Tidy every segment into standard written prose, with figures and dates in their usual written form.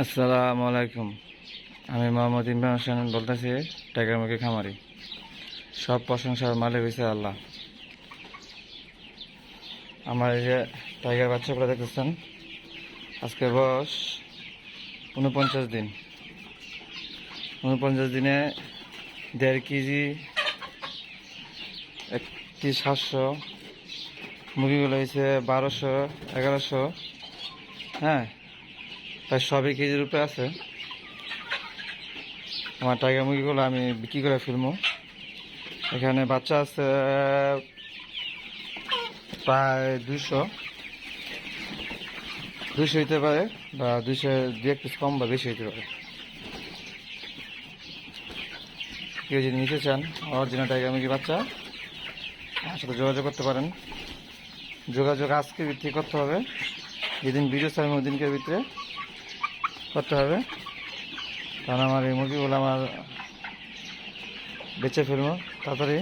আসসালামু আলাইকুম। আমি মোহাম্মদ ইমরান হোসেন বলতেছি, টাইগার মুরগি খামারি। সব প্রশংসার মালিক হয়েছে আল্লাহ। আমার এই যে টাইগার বাচ্চাগুলো দেখতেছেন, আজকে বয়স 49 দিন। 49 দিনে 1.5 কেজি 1,700 মুরগিগুলো হয়েছে 1200 1100। হ্যাঁ, প্রায় সবই কেজির উপরে আছে। আমার টাইগার মুরগিগুলো আমি বিক্রি করে ফেলবো। এখানে বাচ্চা আছে প্রায় 200 হইতে পারে, বা 200 দিয়ে একটু কম বা বেশি হইতে পারে। কেউ যদি নিতে চান অরিজিনাল টাইগার মুরগি বাচ্চা, আমার সাথে যোগাযোগ করতে পারেন। যোগাযোগ আজকে ভিত্তি করতে হবে, যেদিন ভিডিও ছাড়বেন ওই দিনকে ভিতরে করতে হবে, কারণ আমার এই মুরগিগুলো আমার বেচে ফেলবো তাড়াতাড়ি।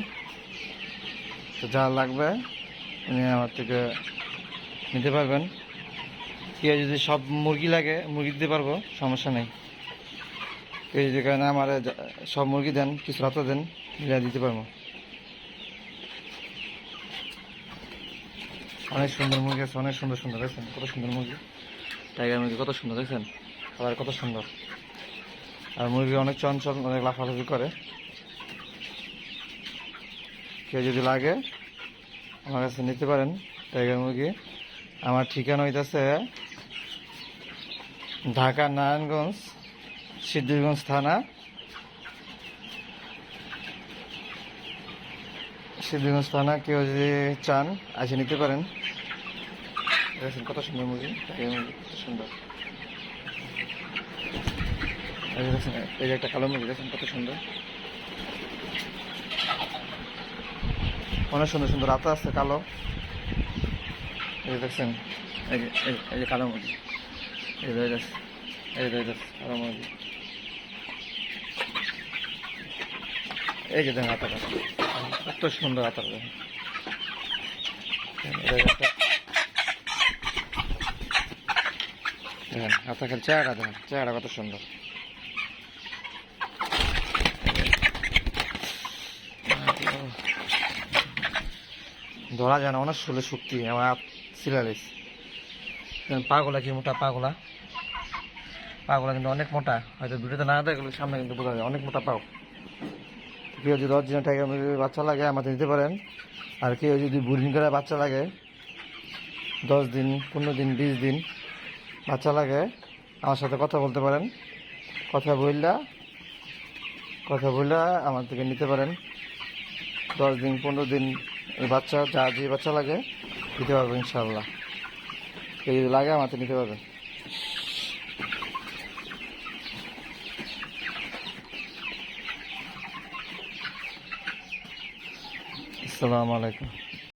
তো যা লাগবে উনি আমার থেকে নিতে পারবেন। কেউ যদি সব মুরগি লাগে মুরগি দিতে পারবো, সমস্যা নেই। কেউ যদি কারণে আমার সব মুরগি দেন, কিছু রাতে দেন, মিলিয়ে দিতে পারবো। অনেক সুন্দর মুরগি আছে, অনেক সুন্দর সুন্দর। দেখছেন কত সুন্দর মুরগি, টাইগার মুরগি কত সুন্দর, দেখছেন আবার কত সুন্দর। আর মুরগি অনেক চঞ্চল, অনেক লাফালাফি করে। কেউ যদি লাগে আমার কাছে নিতে পারেন টাইগার মুরগি। আমার ঠিকানা হইতেছে ঢাকা নারায়ণগঞ্জ, সিদ্ধিরগঞ্জ থানা, সিদ্ধিরগঞ্জ থানা। কেউ যদি চান এসে নিতে পারেন। দেখেন কত সুন্দর মুরগি, টাইগার মুরগি কত সুন্দর। এই যে একটা কালো মুরগি, দেখেন কত সুন্দর, অনেক সুন্দর সুন্দর রাতা আছে কালো। এই যে দেখছেন, এই যে কালো মুরগি, এই যে কালো মুরগি। এই যে দেখেন হাতাটা কত সুন্দর, হাতাটা দেখেন। দেখেন হাতা খেল, চেহারা দেখেন, চেহারা কত সুন্দর। ধরা যায় না, অনেক শরীরে শক্তি। আমার হাত সিলারিস। পাগুলা কি মোটা, পাগুলা কিন্তু অনেক মোটা। হয়তো ভিডিওতে না দেখলে সামনে কিন্তু বোঝা যায়, অনেক মোটা পাও। কেউ যদি অরিজিনাল টাইগার মুরগির বাচ্চা লাগে আমাদের নিতে পারেন। আর কেউ যদি বুরিং করে বাচ্চা লাগে, 10 দিন 15 দিন 20 দিন বাচ্চা লাগে, আমার সাথে কথা বলতে পারেন। কথা বললে আমার থেকে নিতে পারেন। 10 দিন 15 দিন এই বাচ্চা, যা যে বাচ্চা লাগে দিতে পারবো ইনশাল্লাহ। কেউ যদি লাগে আমার থেকে নিতে পারবেন। আসসালামু আলাইকুম।